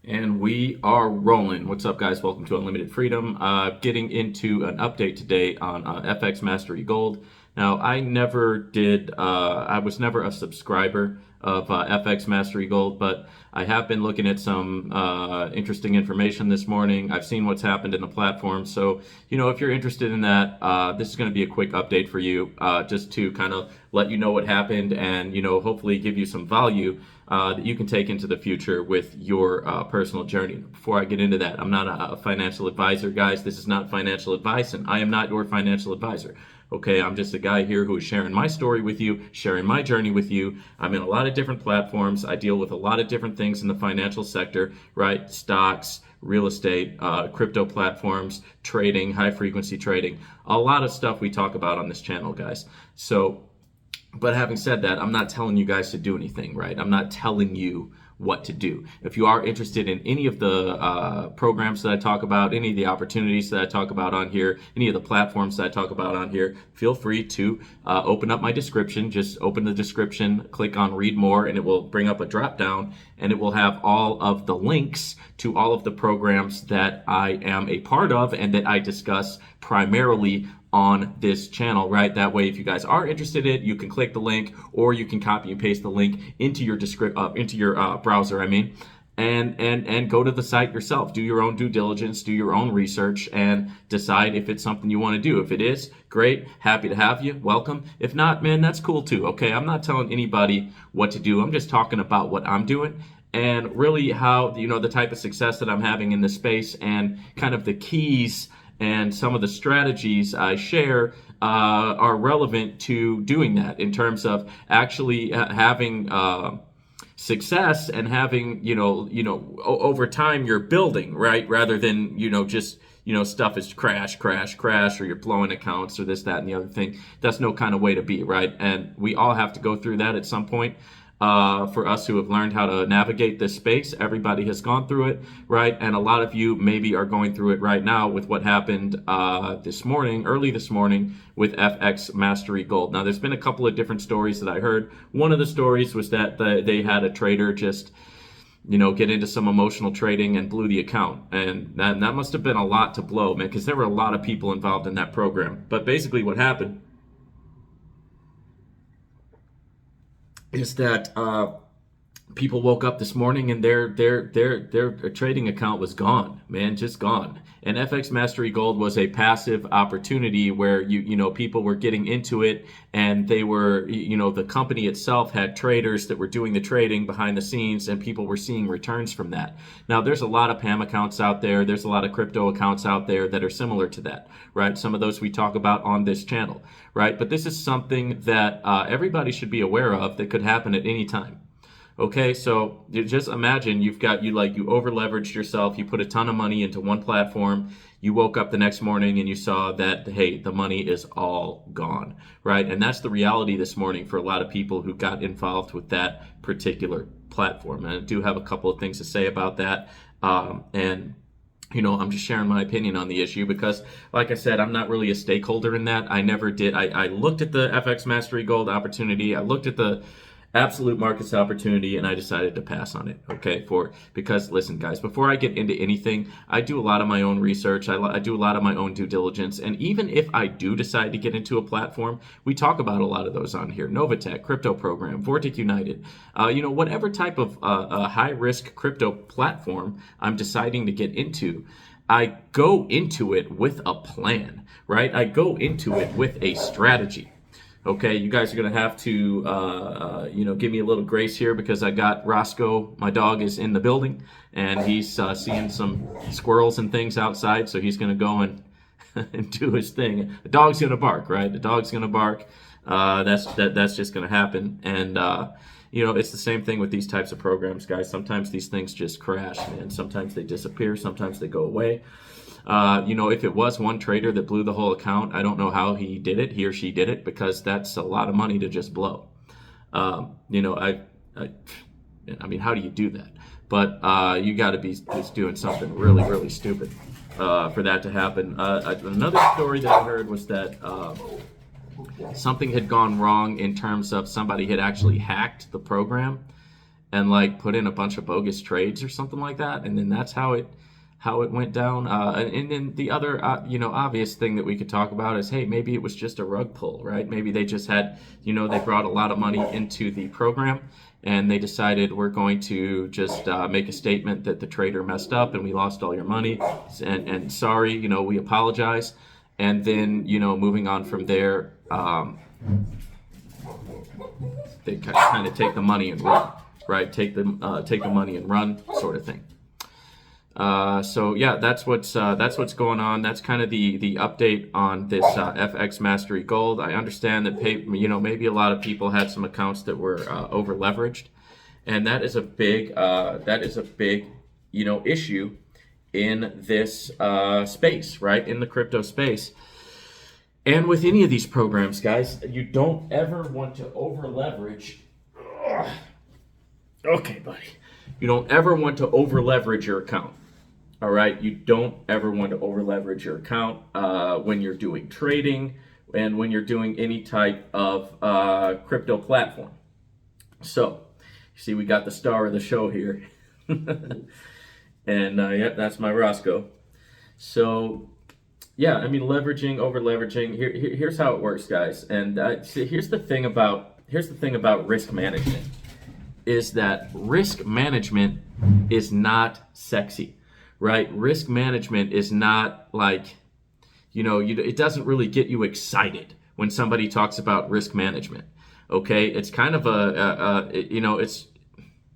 And we are rolling. What's up, guys? Welcome to Unlimited Freedom. Getting into an update today on FX Mastery Gold. Now, I was never a subscriber of FX Mastery Gold, but I have been looking at some interesting information this morning. I've seen what's happened in the platform. So, if you're interested in that, this is going to be a quick update for you, just to kind of let you know what happened and, hopefully give you some value that you can take into the future with your personal journey. Before I get into that, I'm not a financial advisor, guys. This is not financial advice, and I am not your financial advisor. Okay, I'm just a guy here who is sharing my story with you, sharing my journey with you. I'm in a lot of different platforms. I deal with a lot of different things in the financial sector, right? Stocks, real estate, crypto platforms, trading, high frequency trading, a lot of stuff we talk about on this channel, guys. But having said that, I'm not telling you guys to do anything, right? I'm not telling you what to do. If you are interested in any of the programs that I talk about, any of the opportunities that I talk about on here, any of the platforms that I talk about on here, feel free to open up my description. Just open the description, click on read more, and it will bring up a drop down, and it will have all of the links to all of the programs that I am a part of and that I discuss primarily on this channel, right? That way, if you guys are interested in it, you can click the link, or you can copy and paste the link into your browser. And go to the site yourself. Do your own due diligence, do your own research, and decide if it's something you want to do. If it is, great, happy to have you, welcome. If not, man, that's cool too. Okay, I'm not telling anybody what to do. I'm just talking about what I'm doing and really how the type of success that I'm having in this space and kind of the keys and some of the strategies I share are relevant to doing that in terms of actually having success and having, over time you're building, right? Rather than, just, stuff is crash, or you're blowing accounts or this, that, and the other thing. That's no kind of way to be, right? And we all have to go through that at some point. For us who have learned how to navigate this space, everybody has gone through it, right? And a lot of you maybe are going through it right now with what happened early this morning with FX Mastery Gold. Now, there's been a couple of different stories that I heard. One of the stories was that they had a trader just get into some emotional trading and blew the account. And that must have been a lot to blow, man, because there were a lot of people involved in that program. But basically what happened is that people woke up this morning and their trading account was gone, man, just gone. And FX Mastery Gold was a passive opportunity where people were getting into it, and they were the company itself had traders that were doing the trading behind the scenes, and people were seeing returns from that. Now, there's a lot of PAM accounts out there. There's a lot of crypto accounts out there that are similar to that, right? Some of those we talk about on this channel, right? But this is something that everybody should be aware of that could happen at any time. Okay, so you just imagine you over leveraged yourself, you put a ton of money into one platform, you woke up the next morning and you saw that, hey, the money is all gone, right? And that's the reality this morning for a lot of people who got involved with that particular platform. And I do have a couple of things to say about that. I'm just sharing my opinion on the issue because, like I said, I'm not really a stakeholder in that. I never did. I looked at the FX Mastery Gold opportunity. I looked at the absolute markets opportunity, and I decided to pass on it. Okay, because listen, guys, before I get into anything, I do a lot of my own research. I do a lot of my own due diligence, and even if I do decide to get into a platform, we talk about a lot of those on here: Novatech, Crypto Program, Vortic United, whatever type of high risk crypto platform I'm deciding to get into. I go into it with a plan, right? I go into it with a strategy. Okay, you guys are going to have to, give me a little grace here because I got Roscoe, my dog, is in the building, and he's seeing some squirrels and things outside, so he's going to go and do his thing. The dog's going to bark, right? The dog's going to bark. That's just going to happen. And, it's the same thing with these types of programs, guys. Sometimes these things just crash, man. Sometimes they disappear. Sometimes they go away. If it was one trader that blew the whole account, I don't know how he did it, he or she did it, because that's a lot of money to just blow. I mean, how do you do that? But you got to be just doing something really, really stupid for that to happen. Another story that I heard was that something had gone wrong in terms of somebody had actually hacked the program and like put in a bunch of bogus trades or something like that, and then that's how it went down. And then the other obvious thing that we could talk about is, hey, maybe it was just a rug pull, right? Maybe they just had, they brought a lot of money into the program, and they decided, we're going to just make a statement that the trader messed up and we lost all your money, and sorry, we apologize. And then, moving on from there, they kind of take the money and run, right? Take the money and run, sort of thing. So yeah, that's what's going on. That's kind of the update on this FX Mastery Gold. I understand that maybe a lot of people had some accounts that were over leveraged, and that is a big issue in this space, right? In the crypto space. And with any of these programs, guys, you don't ever want to over leverage. Okay, buddy. You don't ever want to over leverage your account. All right. You don't ever want to over leverage your account when you're doing trading and when you're doing any type of crypto platform. So, you see, we got the star of the show here. And yep, that's my Roscoe. So, yeah, I mean, leveraging, over leveraging. Here's how it works, guys. And here's the thing about risk management, is that risk management is not sexy, right? Risk management is not like, it doesn't really get you excited when somebody talks about risk management. Okay, it's kind of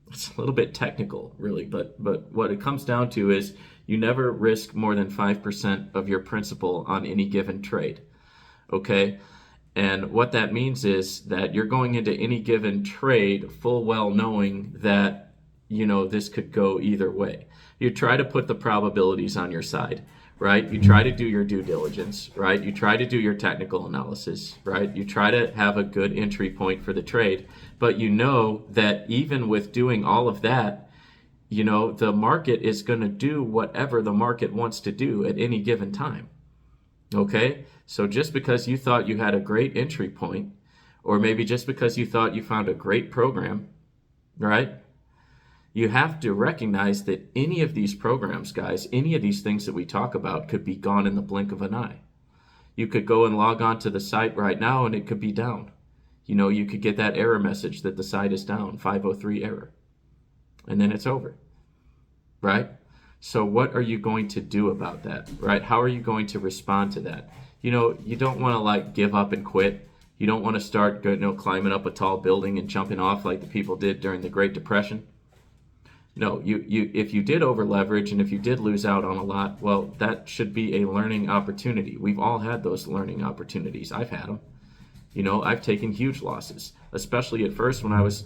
it's a little bit technical, really, but what it comes down to is, you never risk more than 5% of your principal on any given trade, okay? And what that means is that you're going into any given trade full well knowing that, this could go either way. You try to put the probabilities on your side, right? You try to do your due diligence, right? You try to do your technical analysis, right? You try to have a good entry point for the trade, but you know that even with doing all of that, the market is going to do whatever the market wants to do at any given time. Okay? So just because you thought you had a great entry point, or maybe just because you thought you found a great program, right? You have to recognize that any of these programs, guys, any of these things that we talk about could be gone in the blink of an eye. You could go and log on to the site right now and it could be down. You could get that error message that the site is down, 503 error. And then it's over, right? So what are you going to do about that, right? How are you going to respond to that? You don't want to give up and quit. You don't want to start climbing up a tall building and jumping off like the people did during the Great Depression. No, if you did over leverage and if you did lose out on a lot, well, that should be a learning opportunity. We've all had those learning opportunities. I've had them. I've taken huge losses, especially at first when I was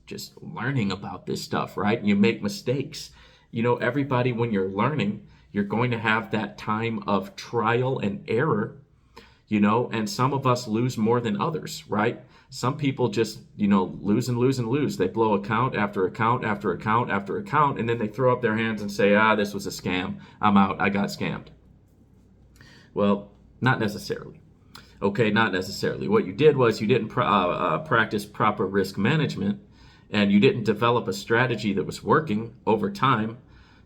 just learning about this stuff, right? You make mistakes. Everybody, when you're learning, you're going to have that time of trial and error, and some of us lose more than others, right? Some people just, lose and lose and lose. They blow account after account after account after account, and then they throw up their hands and say, this was a scam. I'm out. I got scammed. Well, not necessarily. Okay, not necessarily. What you did was you didn't practice proper risk management, and you didn't develop a strategy that was working over time,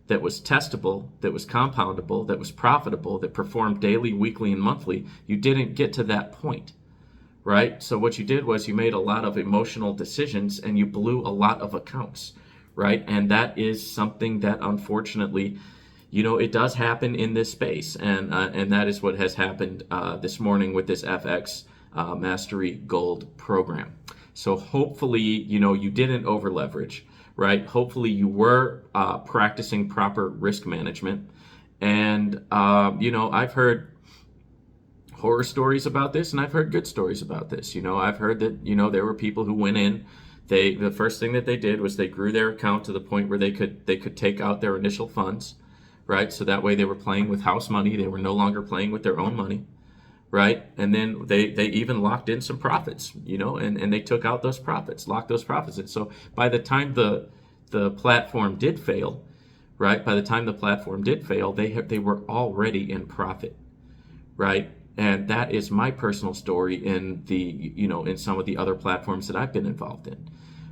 that was testable, that was compoundable, that was profitable, that performed daily, weekly, and monthly. You didn't get to that point, right? So what you did was you made a lot of emotional decisions and you blew a lot of accounts, right? And that is something that unfortunately, it does happen in this space, and that is what has happened this morning with this FX Mastery Gold program. So hopefully, you didn't over leverage, right? Hopefully you were practicing proper risk management. And, I've heard horror stories about this, and I've heard good stories about this. I've heard that, there were people who went in, the first thing that they did was they grew their account to the point where they could take out their initial funds, right? So that way they were playing with house money. They were no longer playing with their own money, right? And then they even locked in some profits, and they took out those profits, locked those profits. And so by the time the platform did fail, right? By the time the platform did fail, they were already in profit, right? And that is my personal story in in some of the other platforms that I've been involved in.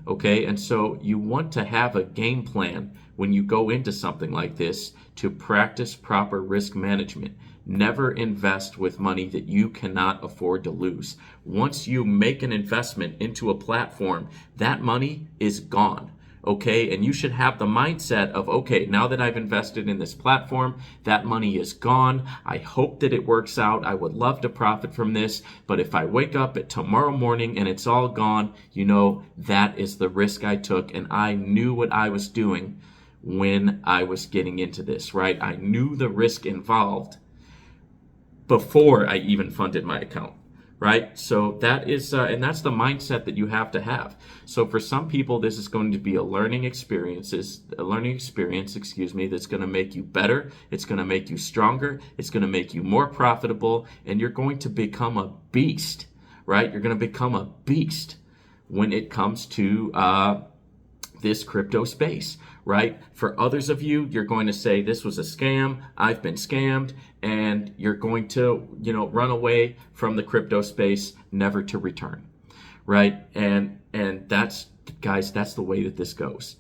Okay, and so you want to have a game plan when you go into something like this to practice proper risk management. Never invest with money that you cannot afford to lose. Once you make an investment into a platform, that money is gone. Okay, and you should have the mindset of, okay, now that I've invested in this platform, that money is gone. I hope that it works out. I would love to profit from this, but if I wake up at tomorrow morning and it's all gone, that is the risk I took, and I knew what I was doing when I was getting into this, right? I knew the risk involved before I even funded my account, right? So that is, and that's the mindset that you have to have. So for some people, this is going to be a learning experience, that's going to make you better. It's going to make you stronger. It's going to make you more profitable, and you're going to become a beast, right? You're going to become a beast when it comes to this crypto space, right? For others of you, you're going to say, this was a scam, I've been scammed, and you're going to, run away from the crypto space, never to return, right? And that's, guys, that's the way that this goes,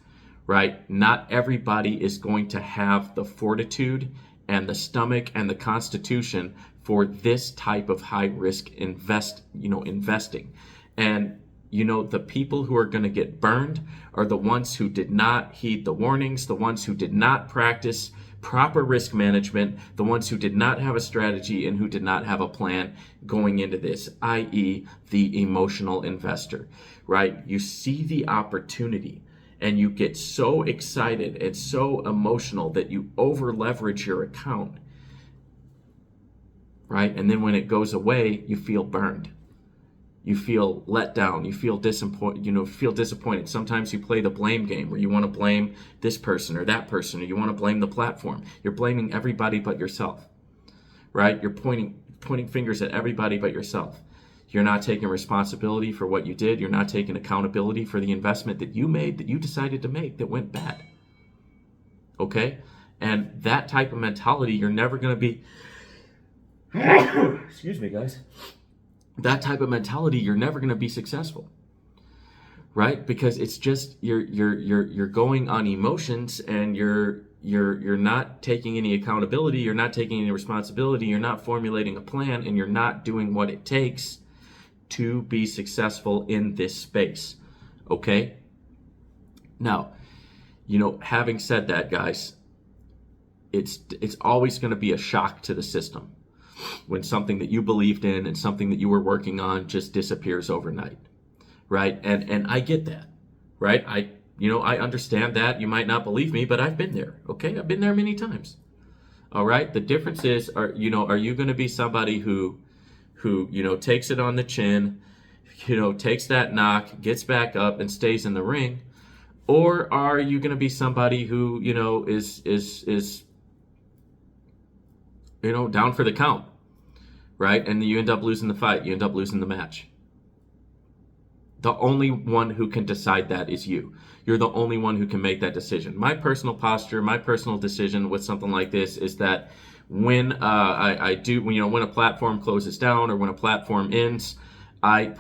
right? Not everybody is going to have the fortitude and the stomach and the constitution for this type of high risk investing. And the people who are going to get burned are the ones who did not heed the warnings, the ones who did not practice proper risk management, the ones who did not have a strategy and who did not have a plan going into this, i.e. the emotional investor, right? You see the opportunity and you get so excited and so emotional that you over leverage your account, right? And then when it goes away, you feel burned. You feel let down. You feel disappointed. Sometimes you play the blame game where you want to blame this person or that person, or you want to blame the platform. You're blaming everybody but yourself, right? You're pointing fingers at everybody but yourself. You're not taking responsibility for what you did. You're not taking accountability for the investment that you made, that you decided to make, that went bad. Okay? And that type of mentality, you're never going to be... Excuse me, guys. That type of mentality, you're never going to be successful, right? Because it's just you're going on emotions, and you're not taking any accountability, you're not taking any responsibility, you're not formulating a plan, and you're not doing what it takes to be successful in this space. Okay? Now, having said that, guys, it's always going to be a shock to the system when something that you believed in and something that you were working on just disappears overnight, right? And I get that, right? I understand that. You might not believe me, but I've been there, okay? I've been there many times, all right? The difference is, are you going to be somebody who takes it on the chin, takes that knock, gets back up and stays in the ring? Or are you going to be somebody who, is down for the count, right? And you end up losing the fight. You end up losing the match. The only one who can decide that is you. You're the only one who can make that decision. My personal posture, my personal decision with something like this is that when when a platform closes down or when a platform ends, I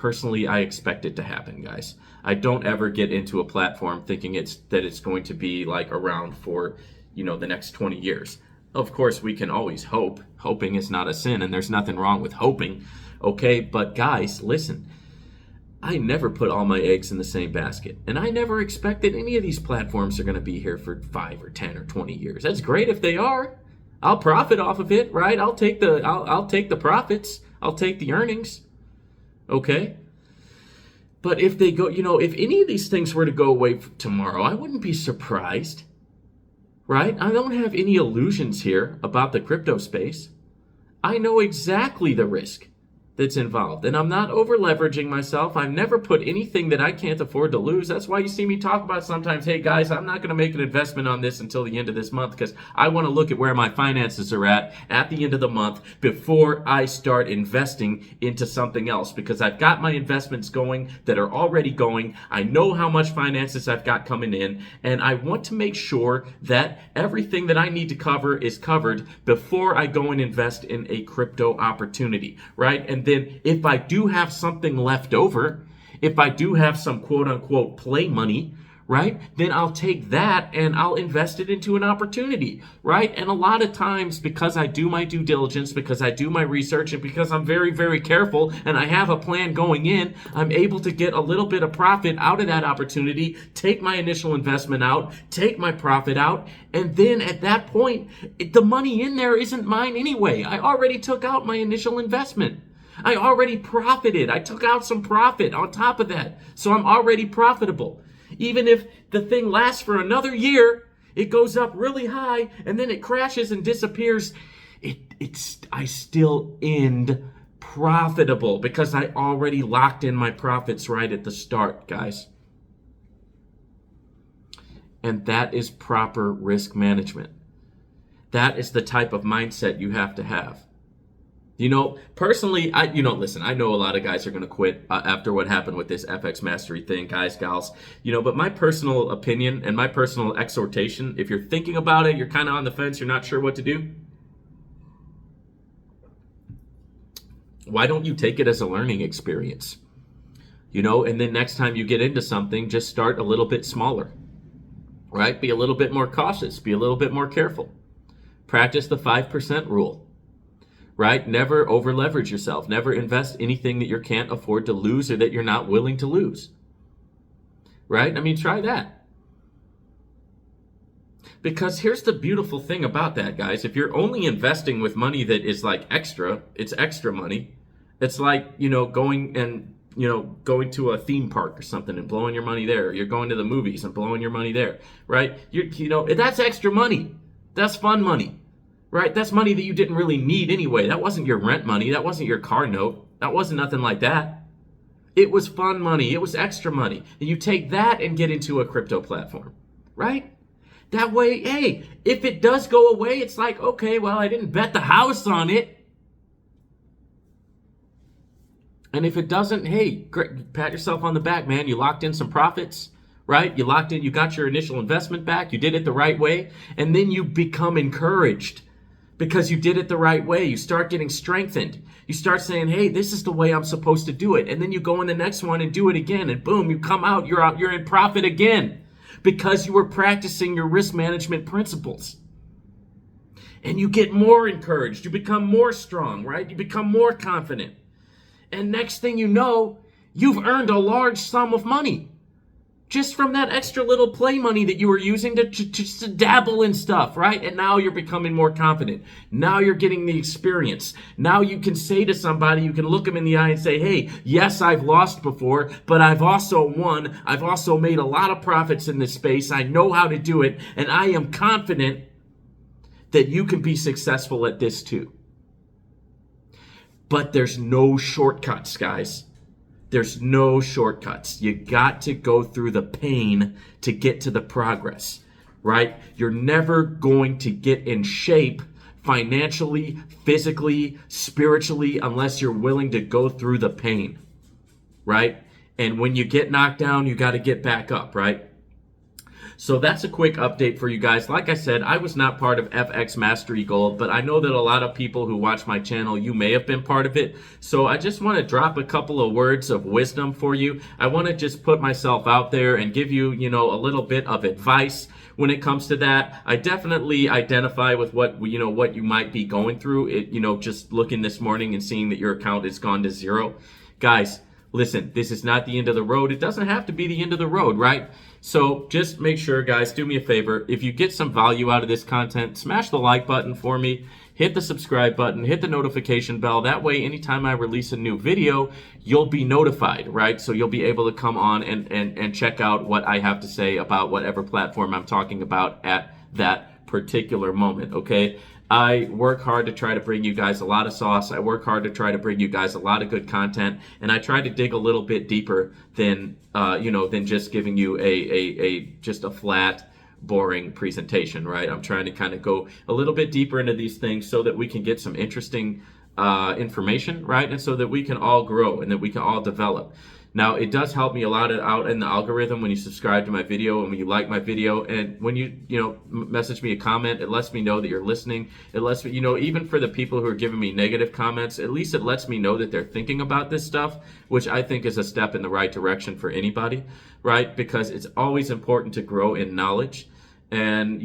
expect it to happen, guys. I don't ever get into a platform thinking that it's going to be like around for, the next 20 years. Of course, we can always hope. Hoping is not a sin, and there's nothing wrong with hoping, okay? But guys, listen, I never put all my eggs in the same basket, and I never expect that any of these platforms are going to be here for 5 or 10 or 20 years. That's great if they are. I'll profit off of it, right? I'll take the profits. I'll take the earnings, okay? But if they go, if any of these things were to go away tomorrow, I wouldn't be surprised. Right? I don't have any illusions here about the crypto space. I know exactly the risk that's involved, and I'm not over leveraging myself. I've never put anything that I can't afford to lose. That's why you see me talk about sometimes, hey guys, I'm not going to make an investment on this until the end of this month, because I want to look at where my finances are at the end of the month before I start investing into something else, because I've got my investments going that are already going. I know how much finances I've got coming in, and I want to make sure that everything that I need to cover is covered before I go and invest in a crypto opportunity, right? And then if I do have something left over, If I do have some quote unquote play money, right, then I'll take that and I'll invest it into an opportunity, right? And a lot of times, because I do my due diligence, because I do my research, and because I'm very, very careful and I have a plan going in, I'm able to get a little bit of profit out of that opportunity, take my initial investment out, take my profit out, and then at that point, the money in there isn't mine anyway. I already took out my initial investment. I already profited. I took out some profit on top of that. So I'm already profitable. Even if the thing lasts for another year, it goes up really high and then it crashes and disappears, I still end profitable because I already locked in my profits right at the start, guys. And that is proper risk management. That is the type of mindset you have to have. You know, personally, listen, I know a lot of guys are going to quit after what happened with this FX Mastery thing, guys, gals, but my personal opinion and my personal exhortation, if you're thinking about it, you're kind of on the fence, you're not sure what to do, why don't you take it as a learning experience? And then next time you get into something, just start a little bit smaller, right? Be a little bit more cautious, be a little bit more careful. Practice the 5% rule. Right? Never over leverage yourself. Never invest anything that you can't afford to lose or that you're not willing to lose. Right? I mean, try that. Because here's the beautiful thing about that, guys. If you're only investing with money that is like extra, it's extra money. It's like, going to a theme park or something and blowing your money there. You're going to the movies and blowing your money there. Right? That's extra money. That's fun money. Right? That's money that you didn't really need anyway. That wasn't your rent money. That wasn't your car note. That wasn't nothing like that. It was fun money. It was extra money. And you take that and get into a crypto platform. Right? That way, hey, if it does go away, it's like, okay, well, I didn't bet the house on it. And if it doesn't, hey, pat yourself on the back, man. You locked in some profits. Right? You locked in, you got your initial investment back. You did it the right way. And then you become encouraged. Because you did it the right way. You start getting strengthened. You start saying, hey, this is the way I'm supposed to do it. And then you go in the next one and do it again. And boom, you come out, you're in profit again. Because you were practicing your risk management principles. And you get more encouraged. You become more strong, right? You become more confident. And next thing you know, you've earned a large sum of money. Just from that extra little play money that you were using to dabble in stuff, right? And now you're becoming more confident. Now you're getting the experience. Now you can say to somebody, you can look them in the eye and say, hey, yes, I've lost before, but I've also won. I've also made a lot of profits in this space. I know how to do it. And I am confident that you can be successful at this too. But there's no shortcuts, guys. There's no shortcuts. You got to go through the pain to get to the progress, right? You're never going to get in shape financially, physically, spiritually, unless you're willing to go through the pain, right? And when you get knocked down, you got to get back up, right? So that's a quick update for you guys. Like I said, I was not part of FX Mastery Gold, but I know that a lot of people who watch my channel, you may have been part of it. So I just want to drop a couple of words of wisdom for you. I want to just put myself out there and give you, a little bit of advice when it comes to that. I definitely identify with what you might be going through. Just looking this morning and seeing that your account has gone to zero. Guys, listen, this is not the end of the road. It doesn't have to be the end of the road, right? So just make sure, guys, do me a favor. If you get some value out of this content, smash the like button for me. Hit the subscribe button. Hit the notification bell. That way, anytime I release a new video, you'll be notified, right? So you'll be able to come on and check out what I have to say about whatever platform I'm talking about at that particular moment, okay? I work hard to try to bring you guys a lot of sauce. I work hard to try to bring you guys a lot of good content, and I try to dig a little bit deeper than than just giving you just a flat, boring presentation, right? I'm trying to kind of go a little bit deeper into these things so that we can get some interesting information, right? And so that we can all grow and that we can all develop. Now, it does help me a lot out in the algorithm when you subscribe to my video and when you like my video, and when you message me a comment, it lets me know that you're listening. It lets me, even for the people who are giving me negative comments, at least it lets me know that they're thinking about this stuff, which I think is a step in the right direction for anybody, right? Because it's always important to grow in knowledge. And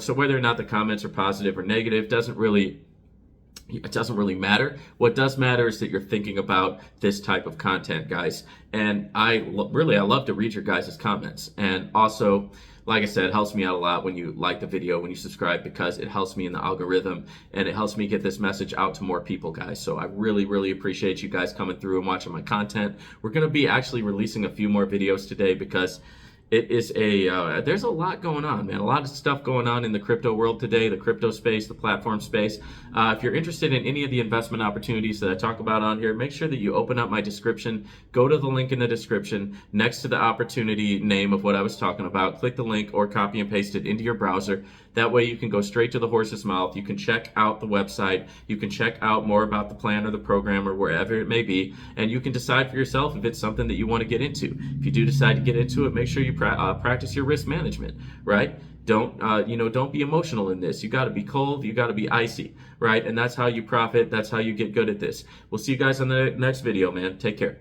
so whether or not the comments are positive or negative it doesn't really matter. What does matter is that you're thinking about this type of content, guys. And I love to read your guys' comments. And also, like I said, it helps me out a lot when you like the video, when you subscribe, because it helps me in the algorithm and it helps me get this message out to more people, guys. So I really, really appreciate you guys coming through and watching my content. We're going to be actually releasing a few more videos today because it is there's a lot going on, man. A lot of stuff going on in the crypto world today, the crypto space, the platform space. If you're interested in any of the investment opportunities that I talk about on here, make sure that you open up my description. Go to the link in the description next to the opportunity name of what I was talking about. Click the link or copy and paste it into your browser. That way you can go straight to the horse's mouth. You can check out the website. You can check out more about the plan or the program or wherever it may be. And you can decide for yourself if it's something that you want to get into. If you do decide to get into it, make sure you practice your risk management, right? Don't be emotional in this. You got to be cold. You got to be icy, right? And that's how you profit. That's how you get good at this. We'll see you guys on the next video, man. Take care.